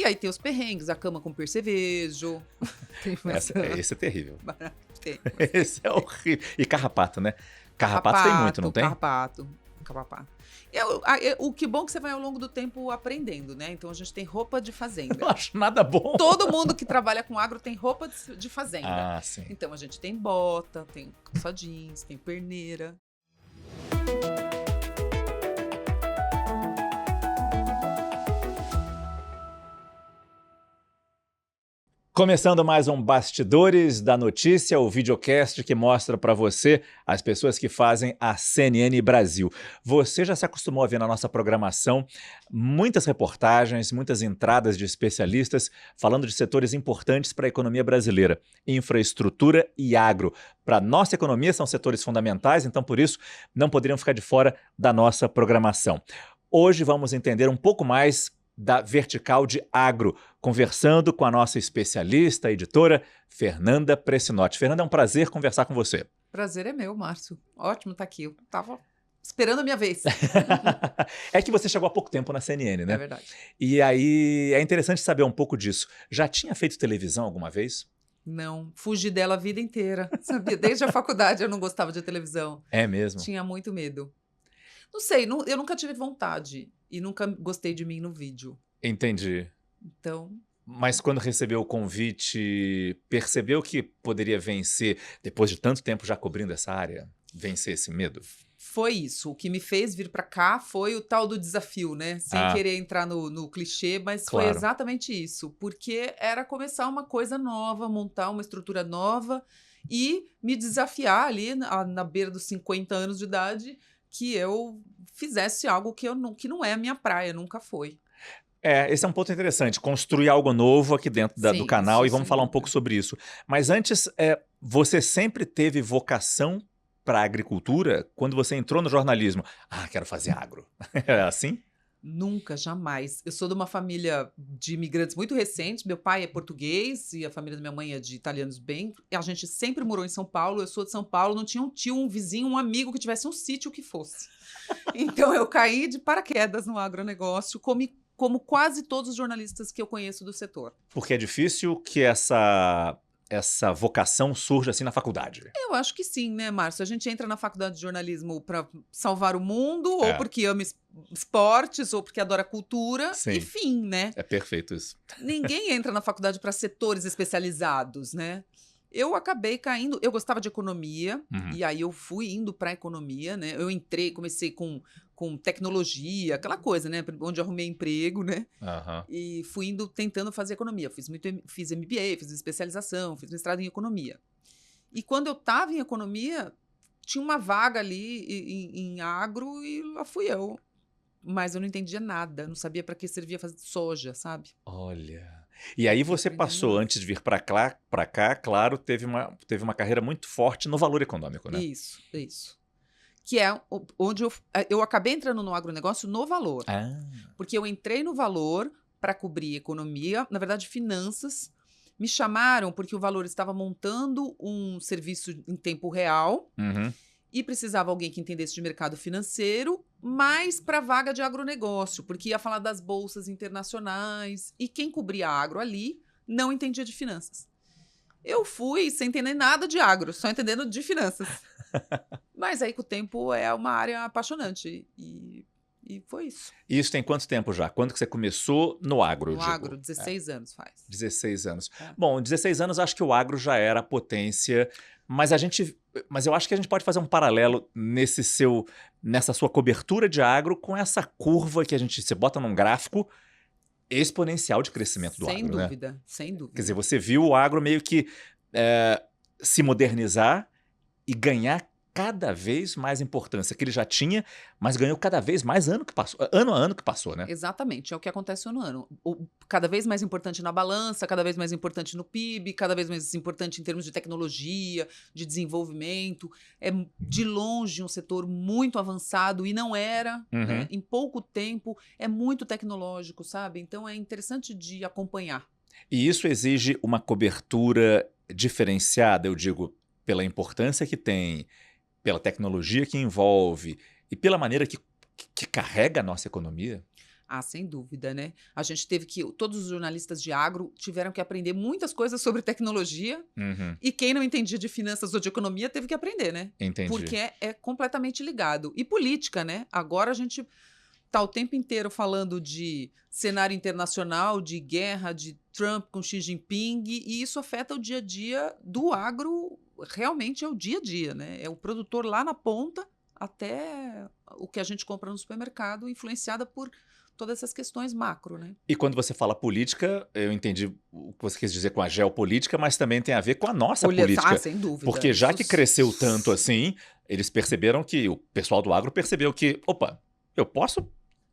aí tem os perrengues, a cama com percevejo. Esse é terrível. Tem. Esse é horrível. E carrapato, né? Carrapato tem muito, não tem? Carrapato. O que bom que você vai ao longo do tempo aprendendo, né? Então a gente tem roupa de fazenda. Não acho nada bom. Todo mundo que trabalha com agro tem roupa de fazenda. Ah, sim. Então a gente tem bota, tem calça jeans, tem perneira. Começando mais um Bastidores da Notícia, o videocast que mostra para você as pessoas que fazem a CNN Brasil. Você já se acostumou a ver na nossa programação muitas reportagens, muitas entradas de especialistas falando de setores importantes para a economia brasileira, infraestrutura e agro. Para a nossa economia são setores fundamentais, então por isso não poderiam ficar de fora da nossa programação. Hoje vamos entender um pouco mais da vertical de agro, conversando com a nossa especialista, editora, Fernanda Pressinotti. Fernanda, é um prazer conversar com você. Prazer é meu, Márcio. Ótimo estar aqui. Eu estava esperando a minha vez. É que você chegou há pouco tempo na CNN, né? É verdade. E aí é interessante saber um pouco disso. Já tinha feito televisão alguma vez? Não, fugi dela a vida inteira, sabia? Desde a faculdade eu não gostava de televisão. É mesmo? Tinha muito medo. Não sei, eu nunca tive vontade e nunca gostei de mim no vídeo. Entendi. Então... Mas quando recebeu o convite, percebeu que poderia vencer, depois de tanto tempo já cobrindo essa área, vencer esse medo? Foi isso. O que me fez vir para cá foi o tal do desafio, né? Sem querer entrar no clichê, mas Claro. foi exatamente isso. Porque era começar uma coisa nova, montar uma estrutura nova e me desafiar ali na beira dos 50 anos de idade que eu fizesse algo que não é a minha praia, nunca foi. Esse é um ponto interessante, construir algo novo aqui dentro do canal, e vamos falar um pouco sobre isso. Mas antes, você sempre teve vocação para a agricultura quando você entrou no jornalismo? Ah, quero fazer agro. É assim? Nunca, jamais. Eu sou de uma família de imigrantes muito recentes. Meu pai é português e a família da minha mãe é de italianos bem. A gente sempre morou em São Paulo. Eu sou de São Paulo. Não tinha um tio, um vizinho, um amigo que tivesse um sítio que fosse. Então eu caí de paraquedas no agronegócio, como quase todos os jornalistas que eu conheço do setor. Porque é difícil que essa vocação surja assim na faculdade. Eu acho que sim, né, Márcio? A gente entra na faculdade de jornalismo para salvar o mundo, ou porque ama esportes, ou porque adora cultura, Sim. e fim, né? É perfeito isso. Ninguém entra na faculdade para setores especializados, né? Eu acabei caindo, eu gostava de economia, e aí eu fui indo para economia, né? Eu comecei com tecnologia, aquela coisa, né? Onde eu arrumei emprego, né? E fui indo tentando fazer economia. Fiz MBA, fiz especialização, fiz mestrado em economia. E quando eu estava em economia, tinha uma vaga ali em agro e lá fui eu. Mas eu não entendia nada, não sabia para que servia fazer soja, sabe? Olha... E aí você passou, antes de vir para cá, claro, teve uma carreira muito forte no valor econômico, né? Isso. Que é onde eu acabei entrando no agronegócio no valor. Porque eu entrei no valor para cobrir economia, na verdade finanças. Me chamaram porque o valor estava montando um serviço em tempo real e precisava alguém que entendesse de mercado financeiro, mas para vaga de agronegócio, porque ia falar das bolsas internacionais e quem cobria agro ali não entendia de finanças. Eu fui sem entender nada de agro, só entendendo de finanças. Mas aí com o tempo é uma área apaixonante e foi isso. E isso tem quanto tempo já? Quando que você começou no agro? No agro, 16 anos faz. 16 anos. Bom, 16 anos acho que o agro já era a potência, mas eu acho que a gente pode fazer um paralelo nessa sua cobertura de agro com essa curva que você bota num gráfico exponencial de crescimento do agro, né? Sem dúvida. Quer dizer, você viu o agro meio que se modernizar e ganhar cada vez mais importância, que ele já tinha, mas ganhou cada vez mais ano a ano que passou, né? Exatamente, é o que acontece no ano. Cada vez mais importante na balança, cada vez mais importante no PIB, cada vez mais importante em termos de tecnologia, de desenvolvimento. É de longe um setor muito avançado e não era, né? Em pouco tempo, é muito tecnológico, sabe? Então é interessante de acompanhar. E isso exige uma cobertura diferenciada, eu digo, pela importância que tem, pela tecnologia que envolve e pela maneira que carrega a nossa economia? Ah, sem dúvida, né? A gente teve que... Todos os jornalistas de agro tiveram que aprender muitas coisas sobre tecnologia e quem não entendia de finanças ou de economia teve que aprender, né? Entendi. Porque é completamente ligado. E política, né? Agora a gente tá o tempo inteiro falando de cenário internacional, de guerra, de Trump com Xi Jinping, e isso afeta o dia a dia do agro, realmente é o dia a dia, né? É o produtor lá na ponta até o que a gente compra no supermercado, influenciada por todas essas questões macro, né? E quando você fala política, eu entendi o que você quis dizer com a geopolítica, mas também tem a ver com a nossa política. Ah, sem dúvida. Porque já que cresceu tanto assim, eles perceberam que, o pessoal do agro percebeu que, opa, eu posso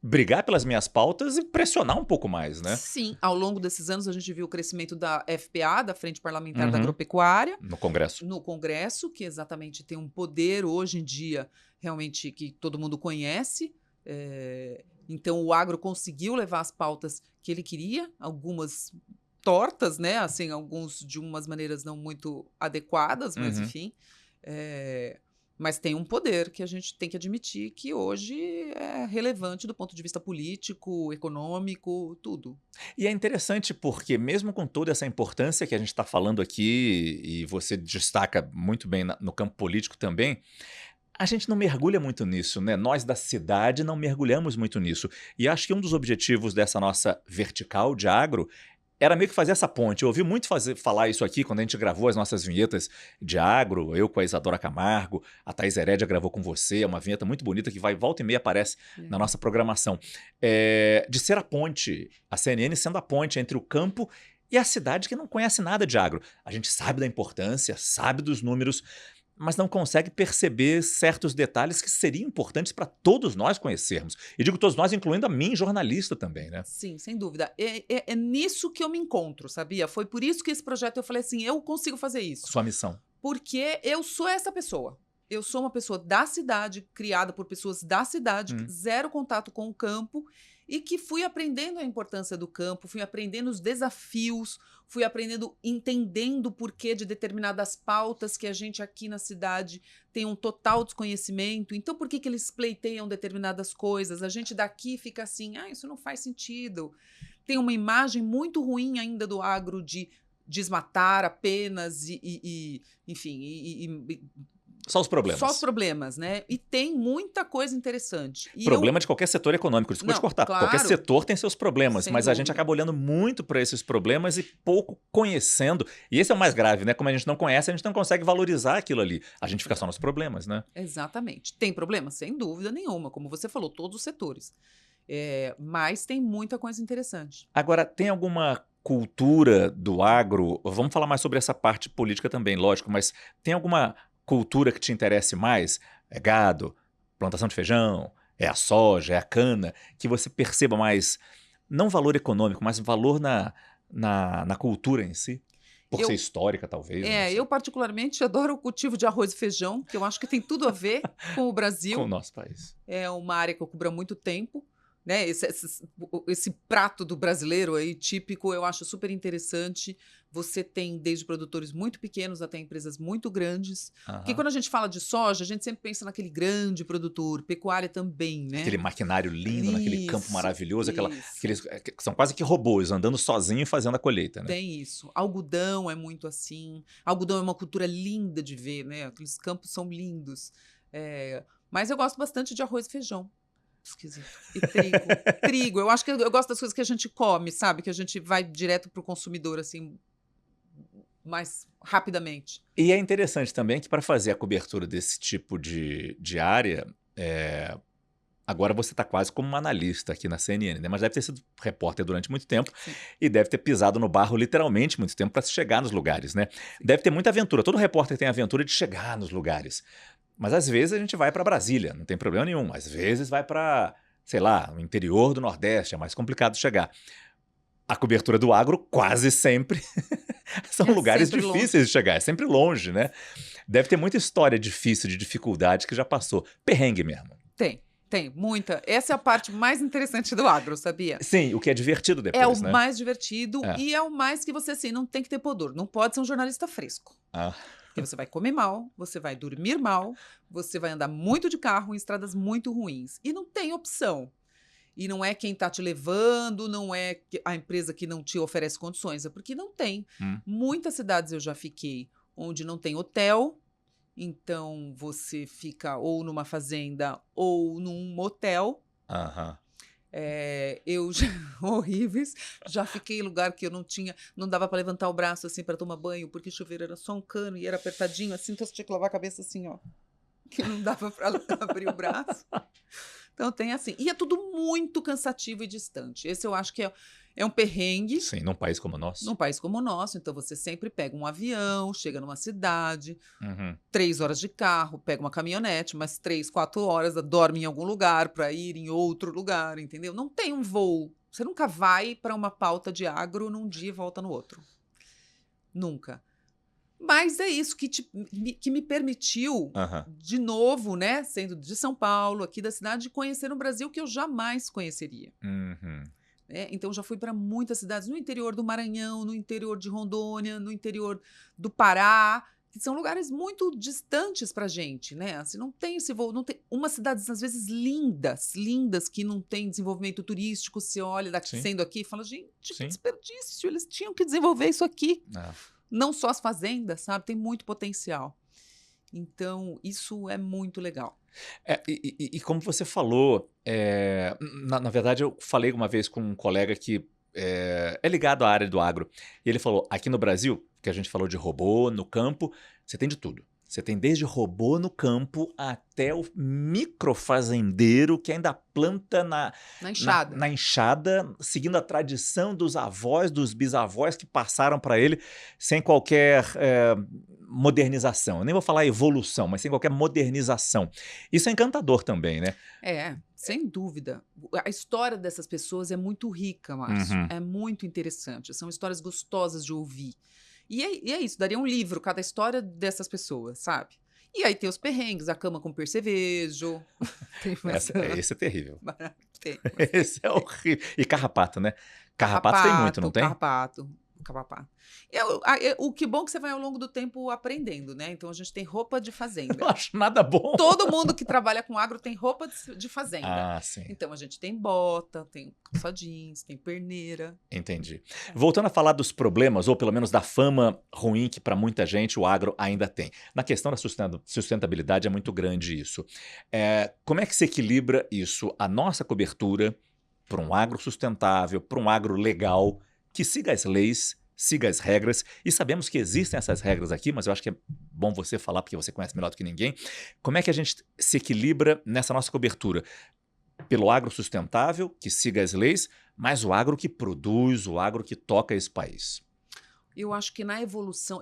brigar pelas minhas pautas e pressionar um pouco mais, né? Sim, ao longo desses anos a gente viu o crescimento da FPA, da Frente Parlamentar da Agropecuária. No Congresso. No Congresso, que exatamente tem um poder hoje em dia, realmente, que todo mundo conhece. Então o agro conseguiu levar as pautas que ele queria, algumas tortas, né? Assim, alguns de umas maneiras não muito adequadas, mas enfim. Mas tem um poder que a gente tem que admitir que hoje é relevante do ponto de vista político, econômico, tudo. E é interessante porque mesmo com toda essa importância que a gente está falando aqui, e você destaca muito bem no campo político também, a gente não mergulha muito nisso, né? Nós da cidade não mergulhamos muito nisso. E acho que um dos objetivos dessa nossa vertical de agro era meio que fazer essa ponte. Eu ouvi muito falar isso aqui quando a gente gravou as nossas vinhetas de agro, eu com a Isadora Camargo, a Thaís Herédia gravou com você, é uma vinheta muito bonita que vai volta e meia aparece na nossa programação. De ser a ponte, a CNN sendo a ponte entre o campo e a cidade que não conhece nada de agro. A gente sabe da importância, sabe dos números, mas não consegue perceber certos detalhes que seriam importantes para todos nós conhecermos. E digo todos nós, incluindo a mim, jornalista também, né? Sim, sem dúvida. É nisso que eu me encontro, sabia? Foi por isso que esse projeto eu falei assim, eu consigo fazer isso. Sua missão. Porque eu sou essa pessoa. Eu sou uma pessoa da cidade, criada por pessoas da cidade, zero contato com o campo, e que fui aprendendo a importância do campo, fui aprendendo os desafios, fui aprendendo, entendendo o porquê de determinadas pautas que a gente aqui na cidade tem um total desconhecimento. Então, por que eles pleiteiam determinadas coisas? A gente daqui fica assim, isso não faz sentido. Tem uma imagem muito ruim ainda do agro de desmatar apenas enfim, só os problemas. Só os problemas, né? E tem muita coisa interessante. Problema de qualquer setor econômico, desculpa te cortar. Claro, qualquer setor tem seus problemas, mas dúvida. A gente acaba olhando muito para esses problemas e pouco conhecendo. E esse é o mais grave, né? Como a gente não conhece, a gente não consegue valorizar aquilo ali. A gente fica só nos problemas, né? Exatamente. Tem problema? Sem dúvida nenhuma. Como você falou, todos os setores. Mas tem muita coisa interessante. Agora, tem alguma cultura do agro? Vamos falar mais sobre essa parte política também, lógico, mas tem alguma cultura que te interesse mais? É gado, plantação de feijão, é a soja, é a cana, que você perceba mais, não valor econômico, mas valor na cultura em si? Por ser histórica, talvez. Eu particularmente adoro o cultivo de arroz e feijão, que eu acho que tem tudo a ver com o Brasil. Com o nosso país. É uma área que eu cubro há muito tempo. Né? Esse prato do brasileiro aí, típico, eu acho super interessante. Você tem desde produtores muito pequenos até empresas muito grandes. Porque quando a gente fala de soja, a gente sempre pensa naquele grande produtor, pecuária também, né? Aquele maquinário lindo, naquele campo maravilhoso, aqueles que são quase que robôs, andando sozinho e fazendo a colheita, né? Tem isso. Algodão é muito assim. Algodão é uma cultura linda de ver, né? Aqueles campos são lindos. Mas eu gosto bastante de arroz e feijão. Esquisito. E trigo. Trigo. Eu acho que eu gosto das coisas que a gente come, sabe? Que a gente vai direto para o consumidor, assim, mais rapidamente. E é interessante também que para fazer a cobertura desse tipo de área, agora você está quase como uma analista aqui na CNN, né? Mas deve ter sido repórter durante muito tempo. Sim. E deve ter pisado no barro literalmente muito tempo para chegar nos lugares, né? Sim. Deve ter muita aventura. Todo repórter tem a aventura de chegar nos lugares. Mas às vezes a gente vai para Brasília, não tem problema nenhum. Às vezes vai para, sei lá, o interior do Nordeste, é mais complicado chegar. A cobertura do agro quase sempre são lugares difíceis longe de chegar, é sempre longe, né? Deve ter muita história difícil, de dificuldade que já passou. Perrengue mesmo. Tem, muita. Essa é a parte mais interessante do agro, sabia? Sim, o que é divertido depois, né? É o mais divertido e é o mais que você, assim, não tem que ter pudor. Não pode ser um jornalista fresco. Porque você vai comer mal, você vai dormir mal, você vai andar muito de carro em estradas muito ruins. E não tem opção. E não é quem está te levando, não é a empresa que não te oferece condições, é porque não tem. Muitas cidades eu já fiquei onde não tem hotel, então você fica ou numa fazenda ou num motel. Eu já, horríveis, já fiquei em lugar que eu não dava para levantar o braço assim para tomar banho, porque o chuveiro era só um cano e era apertadinho assim, então você tinha que lavar a cabeça assim, ó, que não dava para abrir o braço. Então tem assim, e é tudo muito cansativo e distante. Esse eu acho que é um perrengue. Sim, num país como o nosso. Num país como o nosso, então você sempre pega um avião, chega numa cidade, 3 horas de carro, pega uma caminhonete, mas 3, 4 horas, dorme em algum lugar para ir em outro lugar, entendeu? Não tem um voo. Você nunca vai para uma pauta de agro num dia e volta no outro. Nunca. Mas é isso que me permitiu, de novo, né, sendo de São Paulo, aqui da cidade, conhecer um Brasil que eu jamais conheceria. Então, já fui para muitas cidades, no interior do Maranhão, no interior de Rondônia, no interior do Pará, que são lugares muito distantes para a gente, né? Assim, não tem esse voo, não tem umas cidades, às vezes, lindas, lindas, que não tem desenvolvimento turístico. Você olha sendo aqui e fala, gente, que desperdício, eles tinham que desenvolver isso aqui. Não só as fazendas, sabe? Tem muito potencial. Então, isso é muito legal. E como você falou, na verdade, eu falei uma vez com um colega que é ligado à área do agro. E ele falou, aqui no Brasil, que a gente falou de robô no campo, você tem de tudo. Você tem desde robô no campo até o microfazendeiro que ainda planta na enxada, seguindo a tradição dos avós, dos bisavós que passaram para ele sem qualquer modernização. Eu nem vou falar evolução, mas sem qualquer modernização. Isso é encantador também, né? Sem dúvida. A história dessas pessoas é muito rica, Márcio. É muito interessante. São histórias gostosas de ouvir. E é isso, daria um livro, cada história dessas pessoas, sabe? E aí tem os perrengues, a cama com percevejo. Esse é terrível. Esse é horrível. E carrapato, né? Carrapato tem muito, não tem? Carrapato. O que bom que você vai ao longo do tempo aprendendo, né? Então a gente tem roupa de fazenda. Eu acho nada bom. Todo mundo que trabalha com agro tem roupa de fazenda. Sim. Então a gente tem bota, tem calça jeans, tem perneira. Entendi. Voltando a falar dos problemas, ou pelo menos da fama ruim que para muita gente o agro ainda tem. Na questão da sustentabilidade é muito grande isso. Como é que se equilibra isso? A nossa cobertura para um agro sustentável, para um agro legal, que siga as leis, siga as regras, e sabemos que existem essas regras aqui, mas eu acho que é bom você falar, porque você conhece melhor do que ninguém. Como é que a gente se equilibra nessa nossa cobertura? Pelo agro sustentável, que siga as leis, mas o agro que produz, o agro que toca esse país. Eu acho que na evolução,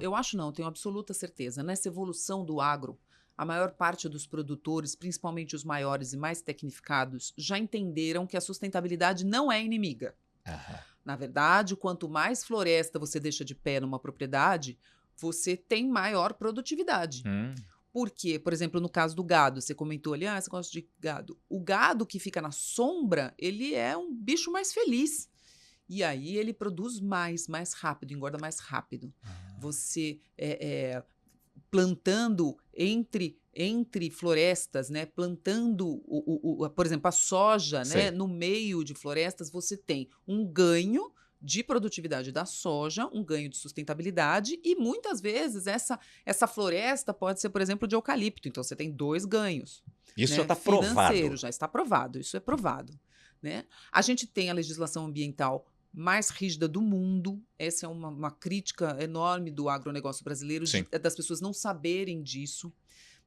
tenho absoluta certeza, nessa evolução do agro, a maior parte dos produtores, principalmente os maiores e mais tecnificados, já entenderam que a sustentabilidade não é inimiga. Na verdade, quanto mais floresta você deixa de pé numa propriedade, você tem maior produtividade. Porque, por exemplo, no caso do gado, você comentou ali, você gosta de gado. O gado que fica na sombra, ele é um bicho mais feliz. E aí ele produz mais rápido, engorda mais rápido. Você plantando entre florestas, né? Plantando, por exemplo, a soja, né? No meio de florestas, você tem um ganho de produtividade da soja, um ganho de sustentabilidade, e muitas vezes essa floresta pode ser, por exemplo, de eucalipto. Então, você tem 2 ganhos. Isso né? já está provado. Já está provado, isso é provado. Né? A gente tem a legislação ambiental mais rígida do mundo. Essa é uma crítica enorme do agronegócio brasileiro, das pessoas não saberem disso.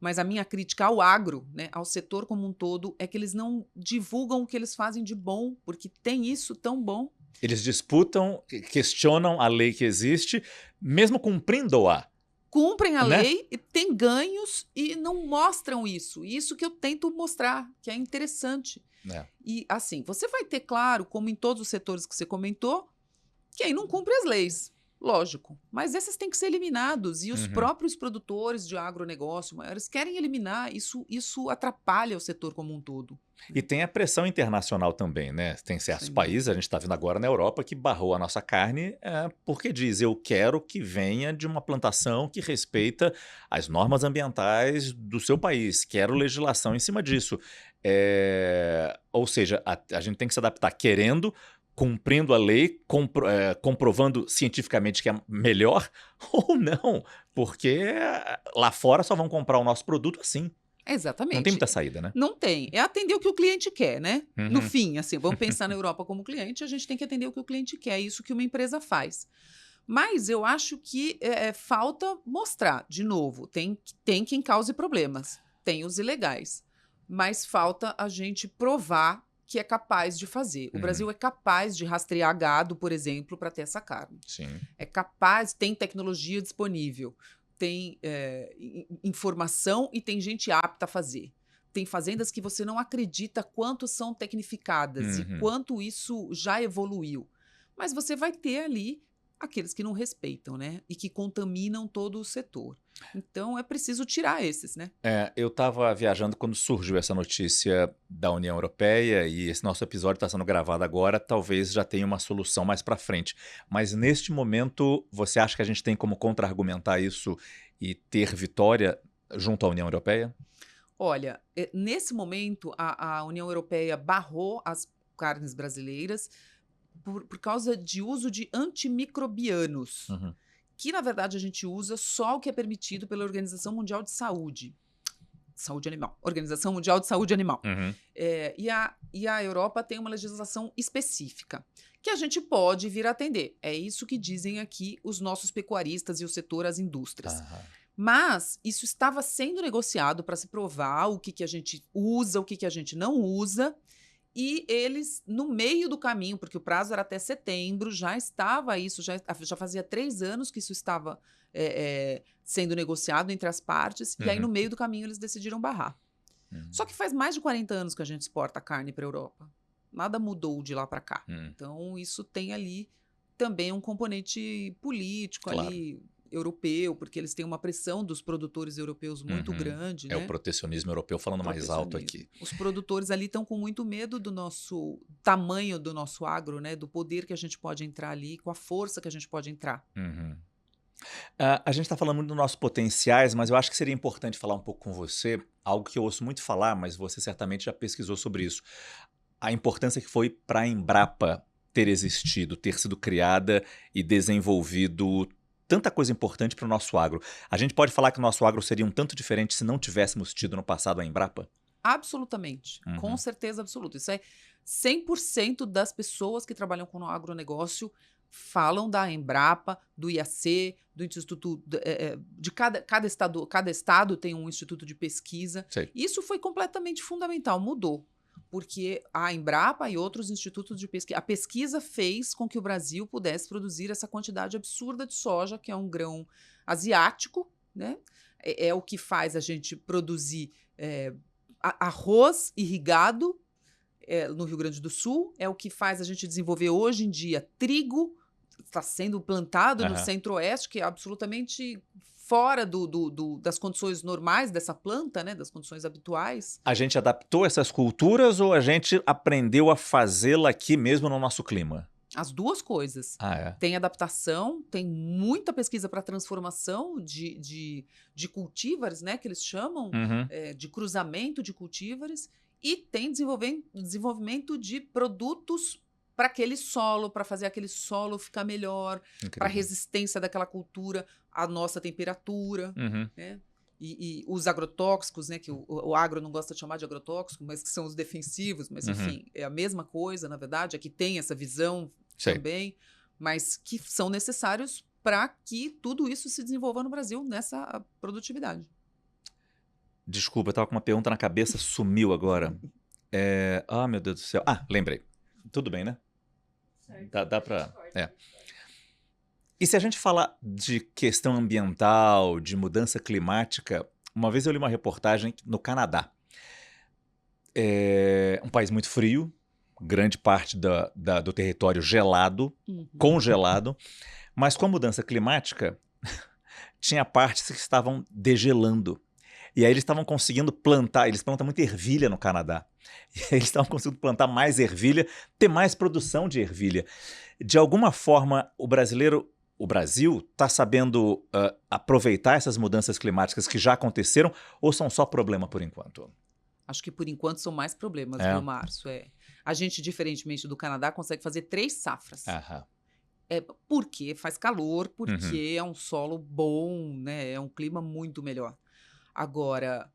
Mas a minha crítica ao agro, né, ao setor como um todo, é que eles não divulgam o que eles fazem de bom, porque tem isso tão bom. Eles disputam, questionam a lei que existe, mesmo cumprindo-a. Cumprem a lei, e têm ganhos e não mostram isso. Isso que eu tento mostrar, que é interessante. E assim, você vai ter, claro, como em todos os setores que você comentou, quem não cumpre as leis, lógico. Mas esses têm que ser eliminados. E os próprios produtores de agronegócio maiores querem eliminar. Isso atrapalha o setor como um todo. E tem a pressão internacional também, né? Tem certos países, a gente está vendo agora na Europa, que barrou a nossa carne porque diz, eu quero que venha de uma plantação que respeita as normas ambientais do seu país, quero legislação em cima disso. Ou seja, a gente tem que se adaptar querendo, cumprindo a lei, comprovando cientificamente que é melhor, ou não, porque lá fora só vão comprar o nosso produto assim. Exatamente. Não tem muita saída, né? Não tem. É atender o que o cliente quer, né? Uhum. No fim, assim, vamos pensar na Europa como cliente, a gente tem que atender o que o cliente quer, é isso que uma empresa faz. Mas eu acho que falta mostrar, de novo, tem quem cause problemas, tem os ilegais, mas falta a gente provar que é capaz de fazer. O Brasil é capaz de rastrear gado, por exemplo, para ter essa carne. Sim. É capaz, tem tecnologia disponível, tem informação e tem gente apta a fazer. Tem fazendas que você não acredita quanto são tecnificadas e quanto isso já evoluiu. Mas você vai ter ali aqueles que não respeitam, né? E que contaminam todo o setor. Então, é preciso tirar esses, né? Eu estava viajando quando surgiu essa notícia da União Europeia e esse nosso episódio está sendo gravado agora, talvez já tenha uma solução mais para frente. Mas neste momento, você acha que a gente tem como contra-argumentar isso e ter vitória junto à União Europeia? Olha, nesse momento, a União Europeia barrou as carnes brasileiras por causa de uso de antimicrobianos, que, na verdade, a gente usa só o que é permitido pela Organização Mundial de Saúde. Saúde Animal. Organização Mundial de Saúde Animal. E a Europa tem uma legislação específica que a gente pode vir a atender. É isso que dizem aqui os nossos pecuaristas e o setor, as indústrias. Mas isso estava sendo negociado para se provar o que a gente usa, o que a gente não usa. E eles, no meio do caminho, porque o prazo era até setembro, já estava isso, já fazia 3 anos que isso estava sendo negociado entre as partes, e aí no meio do caminho eles decidiram barrar. Só que faz mais de 40 anos que a gente exporta carne para a Europa. Nada mudou de lá para cá. Então isso tem ali também um componente político, claro, ali europeu, porque eles têm uma pressão dos produtores europeus muito grande. É, né? O protecionismo europeu falando mais alto aqui. Os produtores ali estão com muito medo do nosso tamanho do nosso agro, né? Do poder que a gente pode entrar ali, com a força que a gente pode entrar. A gente está falando muito dos nossos potenciais, mas eu acho que seria importante falar um pouco com você, algo que eu ouço muito falar, mas você certamente já pesquisou sobre isso. A importância que foi para a Embrapa ter existido, ter sido criada e desenvolvido tanta coisa importante para o nosso agro. A gente pode falar que o nosso agro seria um tanto diferente se não tivéssemos tido no passado a Embrapa? Absolutamente, com certeza absoluta. Isso é 100% das pessoas que trabalham com o agronegócio falam da Embrapa, do IAC, do Instituto de cada estado tem um instituto de pesquisa. Sei. Isso foi completamente fundamental, mudou. Porque a Embrapa e outros institutos de pesquisa... A pesquisa fez com que o Brasil pudesse produzir essa quantidade absurda de soja, que é um grão asiático, né? É o que faz a gente produzir arroz irrigado no Rio Grande do Sul, é o que faz a gente desenvolver hoje em dia trigo, está sendo plantado no Centro-Oeste, que é absolutamente fora das condições normais dessa planta, né, das condições habituais. A gente adaptou essas culturas ou a gente aprendeu a fazê-la aqui mesmo no nosso clima? As duas coisas. Tem adaptação, tem muita pesquisa para transformação de cultívares, né, que eles chamam, de cruzamento de cultívares, e tem desenvolvimento de produtos para aquele solo, para fazer aquele solo ficar melhor, para a resistência daquela cultura à nossa temperatura, né? E os agrotóxicos, né, que o agro não gosta de chamar de agrotóxico, mas que são os defensivos, mas enfim, é a mesma coisa, na verdade, é que tem essa visão também, mas que são necessários para que tudo isso se desenvolva no Brasil nessa produtividade. Desculpa, eu estava com uma pergunta na cabeça, sumiu agora. Meu Deus do céu. Lembrei. Tudo bem, né? Dá para... E se a gente falar de questão ambiental, de mudança climática, uma vez eu li uma reportagem no Canadá. É um país muito frio, grande parte do território gelado, congelado, mas com a mudança climática, tinha partes que estavam degelando. E aí eles estavam conseguindo plantar, eles plantam muita ervilha no Canadá, e aí eles estavam conseguindo plantar mais ervilha, ter mais produção de ervilha. De alguma forma, o Brasil está sabendo aproveitar essas mudanças climáticas que já aconteceram ou são só problema por enquanto? Acho que, por enquanto, são mais problemas, viu, Márcio? A gente, diferentemente do Canadá, consegue fazer 3 safras. Porque faz calor, porque é um solo bom, né? É um clima muito melhor. Agora,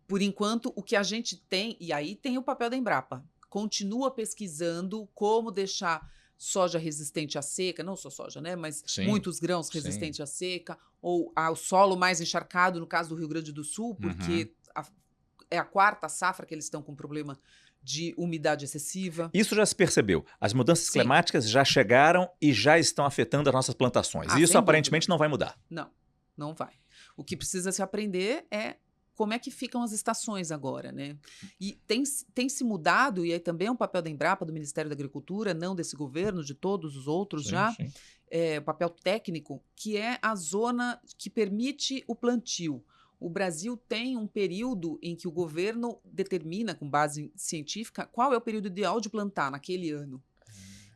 por enquanto, o que a gente tem, e aí tem o papel da Embrapa, continua pesquisando como deixar soja resistente à seca, não só soja, né? Mas muitos grãos resistentes à seca, ou ao solo mais encharcado, no caso do Rio Grande do Sul, porque é a 4ª safra que eles estão com problema de umidade excessiva. Isso já se percebeu. As mudanças climáticas já chegaram e já estão afetando as nossas plantações. E isso aparentemente não vai mudar. Não, não vai. O que precisa se aprender é como é que ficam as estações agora, né? E tem se mudado, e aí também é um papel da Embrapa, do Ministério da Agricultura, não desse governo, de todos os outros o papel técnico, que é a zona que permite o plantio. O Brasil tem um período em que o governo determina, com base científica, qual é o período ideal de plantar naquele ano.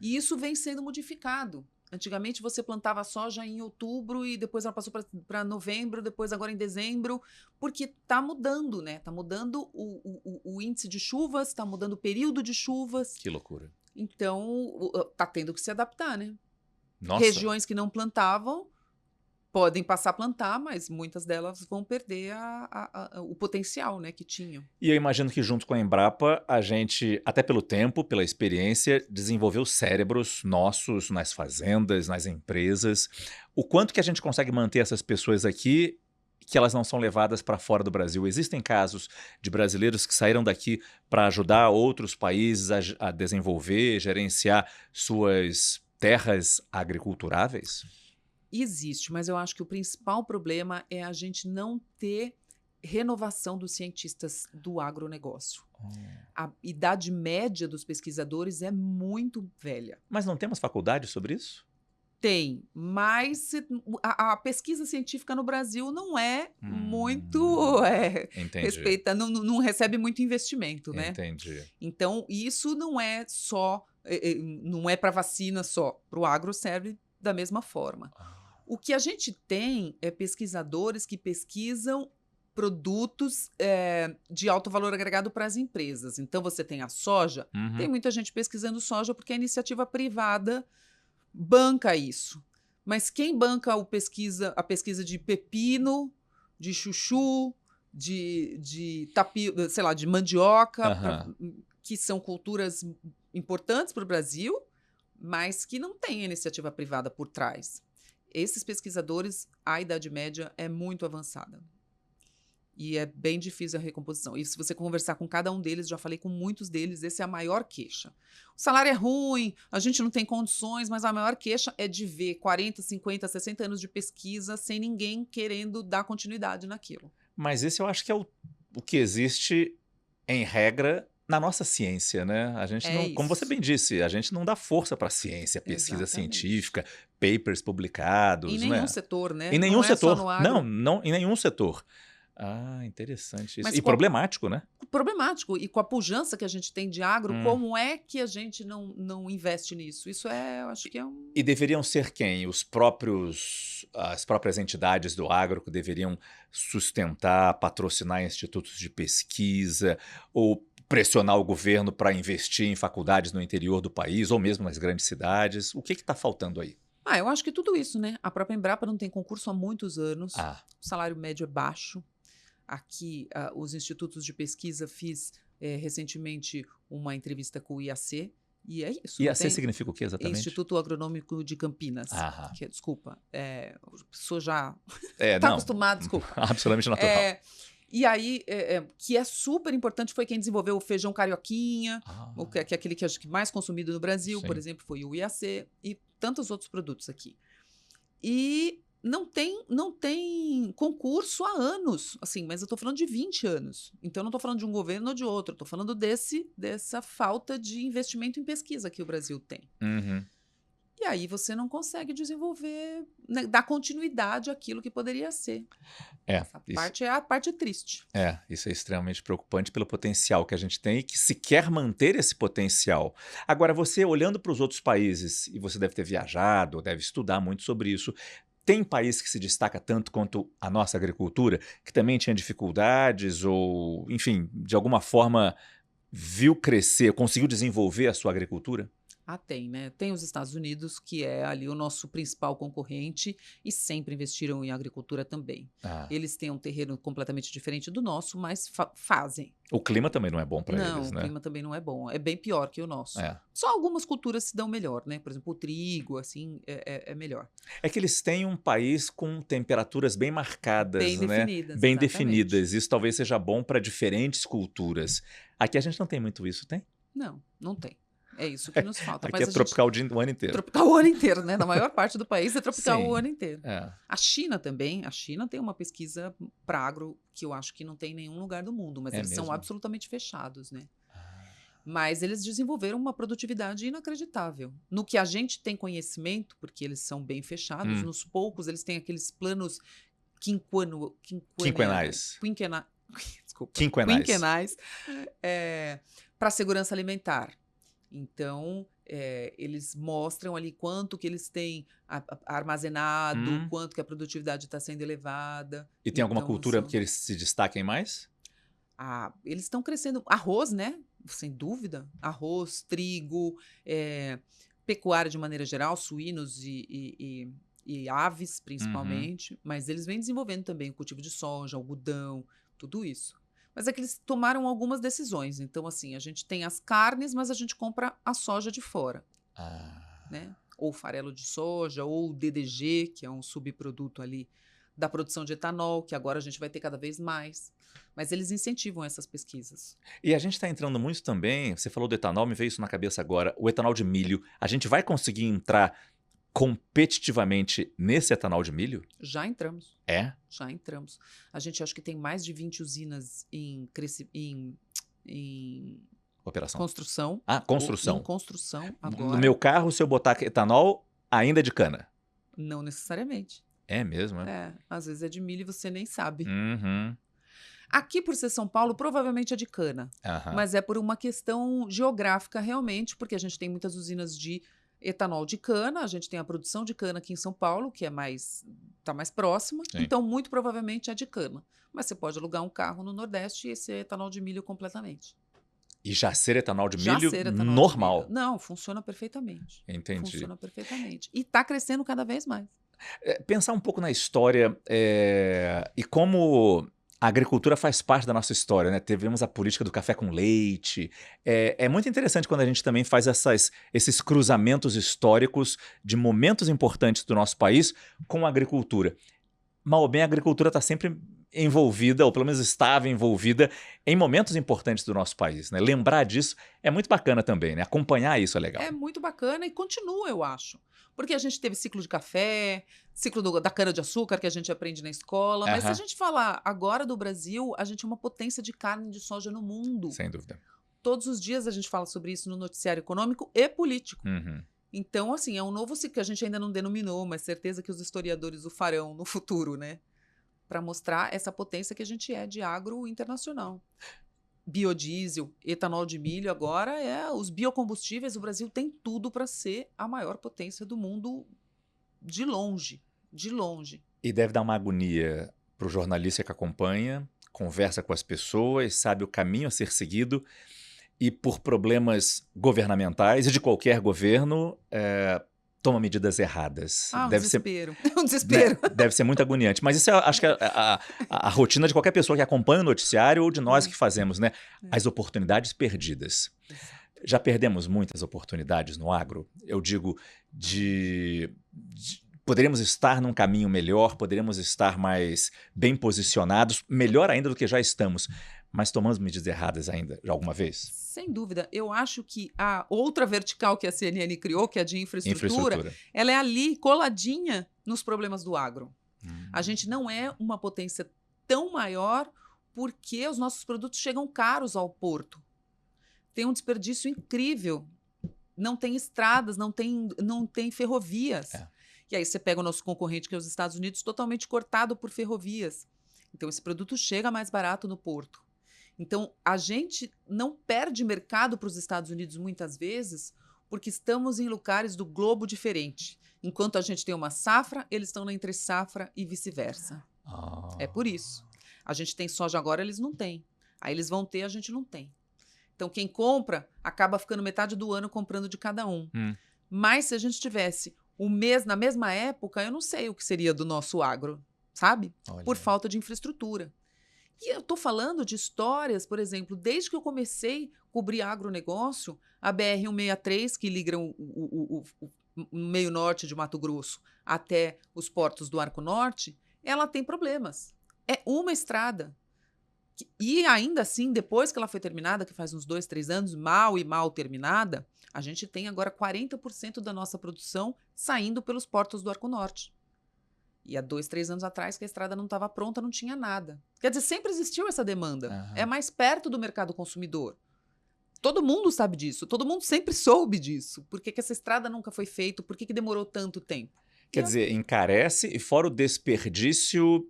E isso vem sendo modificado. Antigamente você plantava soja em outubro e depois ela passou para novembro, depois agora em dezembro, porque está mudando, né? Está mudando o índice de chuvas, está mudando o período de chuvas. Que loucura. Então, está tendo que se adaptar, né? Nossa. Regiões que não plantavam podem passar a plantar, mas muitas delas vão perder o potencial, né, que tinham. E eu imagino que junto com a Embrapa, a gente, até pelo tempo, pela experiência, desenvolveu cérebros nossos nas fazendas, nas empresas. O quanto que a gente consegue manter essas pessoas aqui, que elas não são levadas para fora do Brasil? Existem casos de brasileiros que saíram daqui para ajudar outros países a desenvolver, gerenciar suas terras agriculturáveis? Existe, mas eu acho que o principal problema é a gente não ter renovação dos cientistas do agronegócio. A idade média dos pesquisadores é muito velha. Mas não temos faculdade sobre isso? Tem, mas a pesquisa científica no Brasil não é muito respeita, não recebe muito investimento, né? Entendi. Então, isso não é só, não é para vacina só, para o agro serve da mesma forma. O que a gente tem é pesquisadores que pesquisam produtos de alto valor agregado para as empresas. Então, você tem a soja, tem muita gente pesquisando soja porque a iniciativa privada banca isso. Mas quem banca a pesquisa de pepino, de chuchu, de sei lá, de mandioca, que são culturas importantes para o Brasil, mas que não tem iniciativa privada por trás. Esses pesquisadores, a idade média é muito avançada. E é bem difícil a recomposição. E se você conversar com cada um deles, já falei com muitos deles, essa é a maior queixa. O salário é ruim, a gente não tem condições, mas a maior queixa é de ver 40, 50, 60 anos de pesquisa sem ninguém querendo dar continuidade naquilo. Mas esse eu acho que é o que existe, em regra, na nossa ciência, né? A gente não, como você bem disse, a gente não dá força para a ciência, pesquisa científica, papers publicados. Em nenhum setor, né? Em nenhum setor. Não, em nenhum setor. Ah, interessante isso. E problemático, né? Problemático. E com a pujança que a gente tem de agro, como é que a gente não investe nisso? Isso eu acho que é um... E deveriam ser quem? As próprias entidades do agro que deveriam sustentar, patrocinar institutos de pesquisa ou pressionar o governo para investir em faculdades no interior do país ou mesmo nas grandes cidades? O que está faltando aí? Eu acho que tudo isso, né? A própria Embrapa não tem concurso há muitos anos. O salário médio é baixo. Aqui, os institutos de pesquisa, fiz recentemente uma entrevista com o IAC, e é isso. IAC significa o que exatamente? Instituto Agronômico de Campinas. Desculpa, a pessoa já está acostumada, desculpa. Absolutamente natural. E aí, que é super importante, foi quem desenvolveu o feijão carioquinha, que é aquele que acho que mais consumido no Brasil, por exemplo, foi o IAC, e tantos outros produtos aqui. E não tem concurso há anos, assim, mas eu estou falando de 20 anos. Então, eu não estou falando de um governo ou de outro, estou falando dessa falta de investimento em pesquisa que o Brasil tem. E aí você não consegue desenvolver, né, dar continuidade àquilo que poderia ser. Essa parte é a parte triste. Isso é extremamente preocupante pelo potencial que a gente tem e que se quer manter esse potencial. Agora, você olhando para os outros países, e você deve ter viajado, deve estudar muito sobre isso, Tem país que se destaca tanto quanto a nossa agricultura, que também tinha dificuldades ou, enfim, de alguma forma viu crescer, conseguiu desenvolver a sua agricultura? Tem, né? Tem os Estados Unidos, que é ali o nosso principal concorrente, e sempre investiram em agricultura também. Ah. Eles têm um terreno completamente diferente do nosso, mas fazem. O clima também não é bom para eles, Não, o né? clima também não é bom. É bem pior que o nosso. É. Só algumas culturas se dão melhor, né? Por exemplo, o trigo, assim, é melhor. É que eles têm um país com temperaturas bem marcadas, Bem né? definidas, Bem exatamente. definidas. Isso talvez seja bom para diferentes culturas. Aqui a gente não tem muito isso, tem? Não, não tem. É isso que nos falta. Aqui Mas é tropical o ano inteiro. Tropical o ano inteiro, né? Na maior parte do país é tropical Sim, o ano inteiro. é. A China também. A China tem uma pesquisa para agro que eu acho que não tem em nenhum lugar do mundo, mas É eles são mesmo? absolutamente fechados, né? Mas eles desenvolveram uma produtividade inacreditável. No que a gente tem conhecimento, porque eles são bem fechados, nos poucos eles têm aqueles planos Quinquenais. Desculpa. Quinquenais. Quinquenais para segurança alimentar. Então, eles mostram ali quanto que eles têm armazenado, quanto que a produtividade está sendo elevada. E tem alguma cultura que eles se destaquem mais? Eles estão crescendo. Arroz, né? Sem dúvida. Arroz, trigo, pecuária de maneira geral, suínos e aves, principalmente. Mas eles vêm desenvolvendo também o cultivo de soja, algodão, tudo isso. Mas é que eles tomaram algumas decisões. Então, assim, a gente tem as carnes, mas a gente compra a soja de fora. Né? Ou farelo de soja, ou o DDG, que é um subproduto ali da produção de etanol, que agora a gente vai ter cada vez mais. Mas eles incentivam essas pesquisas. E a gente está entrando muito também, você falou do etanol, me veio isso na cabeça agora, o etanol de milho. A gente vai conseguir entrar competitivamente nesse etanol de milho? Já entramos. Já entramos. A gente acho que tem mais de 20 usinas em operação. Construção. Construção. Em construção agora. No meu carro, se eu botar etanol, ainda é de cana? Não necessariamente. É mesmo, às vezes é de milho e você nem sabe. Uhum. Aqui, por ser São Paulo, provavelmente é de cana. Mas é por uma questão geográfica, realmente, porque a gente tem muitas usinas de etanol de cana, a gente tem a produção de cana aqui em São Paulo, que está mais próxima, Sim. Então muito provavelmente é de cana. Mas você pode alugar um carro no Nordeste e esse é etanol de milho completamente. E já ser etanol de milho normal? De milho. Não, funciona perfeitamente. Entendi. Funciona perfeitamente. E está crescendo cada vez mais. Pensar um pouco na história e como a agricultura faz parte da nossa história, né? Tivemos a política do café com leite. É muito interessante quando a gente também faz esses cruzamentos históricos de momentos importantes do nosso país com a agricultura. Mal ou bem, a agricultura está sempre envolvida, ou pelo menos estava envolvida, em momentos importantes do nosso país, né? Lembrar disso é muito bacana também, né? Acompanhar isso é legal. É muito bacana e continua, eu acho. Porque a gente teve ciclo de café, ciclo da cana-de-açúcar que a gente aprende na escola. Mas se a gente falar agora do Brasil, a gente é uma potência de carne de soja no mundo. Sem dúvida. Todos os dias a gente fala sobre isso no noticiário econômico e político. Uhum. Então, assim, é um novo ciclo que a gente ainda não denominou, mas certeza que os historiadores o farão no futuro, né? Para mostrar essa potência que a gente é de agro internacional. Biodiesel, etanol de milho, agora os biocombustíveis. O Brasil tem tudo para ser a maior potência do mundo de longe, de longe. E deve dar uma agonia para o jornalista que acompanha, conversa com as pessoas, sabe o caminho a ser seguido e por problemas governamentais e de qualquer governo toma medidas erradas. Desespero. É um desespero. Deve ser muito agoniante. Mas isso acho que é a rotina de qualquer pessoa que acompanha o noticiário ou de nós que fazemos, né? As oportunidades perdidas. Já perdemos muitas oportunidades no agro. Eu digo poderíamos estar num caminho melhor, poderíamos estar mais bem posicionados, melhor ainda do que já estamos. Mas tomamos medidas erradas ainda, já alguma vez? Sem dúvida. Eu acho que a outra vertical que a CNN criou, que é a de infraestrutura, ela é ali, coladinha nos problemas do agro. A gente não é uma potência tão maior porque os nossos produtos chegam caros ao porto. Tem um desperdício incrível. Não tem estradas, não tem ferrovias. E aí você pega o nosso concorrente, que é os Estados Unidos, totalmente cortado por ferrovias. Então esse produto chega mais barato no porto. Então, a gente não perde mercado para os Estados Unidos muitas vezes Porque estamos em lugares do globo diferente. Enquanto a gente tem uma safra, eles estão na entre safra e vice-versa. É por isso. A gente tem soja agora, eles não têm. Aí eles vão ter, a gente não tem. Então, quem compra acaba ficando metade do ano comprando de cada um. Mas se a gente tivesse na mesma época, eu não sei o que seria do nosso agro, sabe? Olha. Por falta de infraestrutura. E eu estou falando de histórias, por exemplo, desde que eu comecei a cobrir agronegócio, a BR-163, que liga o meio norte de Mato Grosso até os portos do Arco Norte, ela tem problemas. É uma estrada. E ainda assim, depois que ela foi terminada, que faz uns 2, 3 anos, mal terminada, a gente tem agora 40% da nossa produção saindo pelos portos do Arco Norte. E há 2, 3 anos atrás, que a estrada não estava pronta, não tinha nada. Quer dizer, sempre existiu essa demanda. É mais perto do mercado consumidor. Todo mundo sabe disso, todo mundo sempre soube disso. Por que essa estrada nunca foi feita? Por que demorou tanto tempo? Quer dizer, encarece, e fora o desperdício,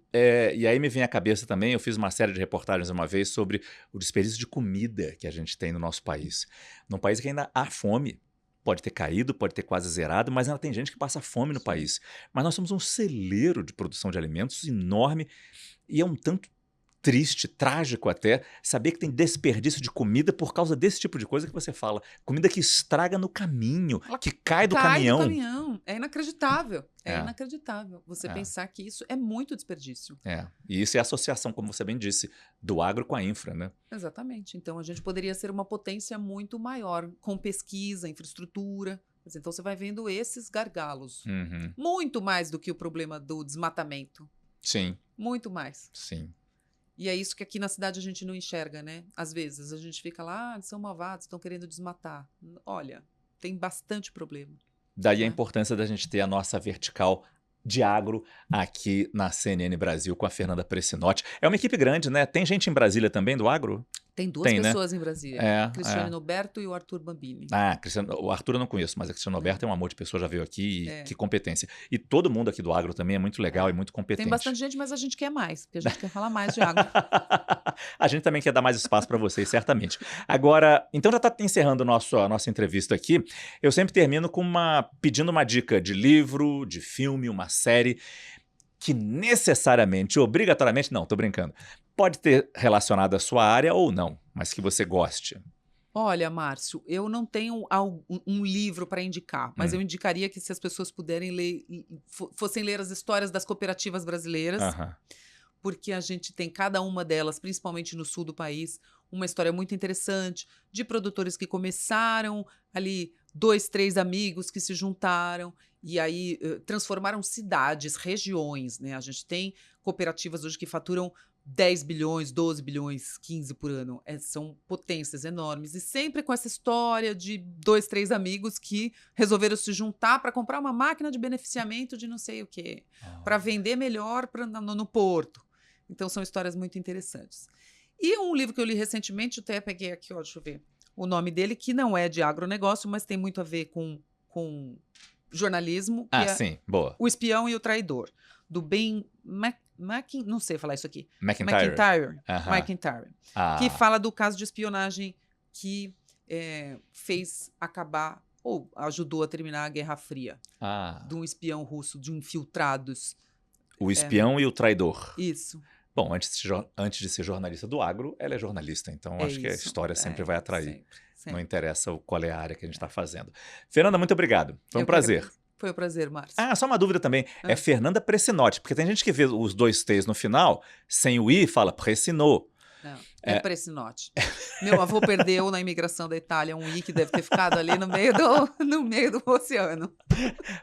e aí me vem à cabeça também, eu fiz uma série de reportagens uma vez sobre o desperdício de comida que a gente tem no nosso país. Num país que ainda há fome. Pode ter caído, pode ter quase zerado, mas ainda tem gente que passa fome no país. Mas nós somos um celeiro de produção de alimentos enorme e é um tanto triste, trágico até, saber que tem desperdício de comida por causa desse tipo de coisa que você fala. Comida que estraga no caminho, que cai do caminhão. É inacreditável. É inacreditável você pensar que isso é muito desperdício. E isso é a associação, como você bem disse, do agro com a infra, né? Exatamente. Então, a gente poderia ser uma potência muito maior, com pesquisa, infraestrutura. Então, você vai vendo esses gargalos. Muito mais do que o problema do desmatamento. Sim. Muito mais. Sim. E é isso que aqui na cidade a gente não enxerga, né? Às vezes a gente fica lá, eles são malvados, estão querendo desmatar. Olha, tem bastante problema. Daí a importância da gente ter a nossa vertical de agro aqui na CNN Brasil com a Fernanda Pressinotti. É uma equipe grande, né? Tem gente em Brasília também do agro? Tem duas pessoas, né? Em Brasília. Cristiane Noberto e o Arthur Bambini. O Arthur eu não conheço, mas a Cristiane Noberto é um amor de pessoa, já veio aqui, que competência. E todo mundo aqui do agro também é muito legal e muito competente. Tem bastante gente, mas a gente quer mais, porque a gente quer falar mais de agro. A gente também quer dar mais espaço para vocês, certamente. Agora, então já está encerrando a nossa entrevista aqui. Eu sempre termino pedindo uma dica de livro, de filme, uma série que necessariamente, obrigatoriamente, não, tô brincando, pode ter relacionado à sua área ou não, mas que você goste. Olha, Márcio, eu não tenho um livro para indicar, mas eu indicaria que se as pessoas puderem ler, fossem ler as histórias das cooperativas brasileiras, porque a gente tem cada uma delas, principalmente no sul do país, uma história muito interessante de produtores que começaram ali, 2, 3 amigos que se juntaram e aí transformaram cidades, regiões, né? A gente tem cooperativas hoje que faturam 10 bilhões, 12 bilhões, 15 por ano. São potências enormes. E sempre com essa história de 2, 3 amigos que resolveram se juntar para comprar uma máquina de beneficiamento de não sei o quê, para vender melhor no porto. Então, são histórias muito interessantes. E um livro que eu li recentemente, eu até peguei aqui, deixa eu ver o nome dele, que não é de agronegócio, mas tem muito a ver com jornalismo. Sim, boa. O Espião e o Traidor, do Ben não sei falar isso aqui. McIntyre. Que fala do caso de espionagem que fez acabar, ou ajudou a terminar a Guerra Fria. De um espião russo, de infiltrados. O Espião e o Traidor. Isso. Bom, antes de ser jornalista do agro, ela é jornalista, então acho que a história sempre vai atrair. Sempre. Não interessa qual é a área que a gente está fazendo. Fernanda, muito obrigado. Foi um prazer. Foi um prazer, Márcio. Só uma dúvida também. É Fernanda Pressinotti, porque tem gente que vê os 2 T's no final, sem o I, fala Pressinot. Não, é Pressinotti. Meu avô perdeu na imigração da Itália um I que deve ter ficado ali no meio do oceano.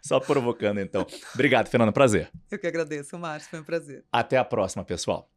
Só provocando, então. Obrigado, Fernanda. Prazer. Eu que agradeço, Márcio. Foi um prazer. Até a próxima, pessoal.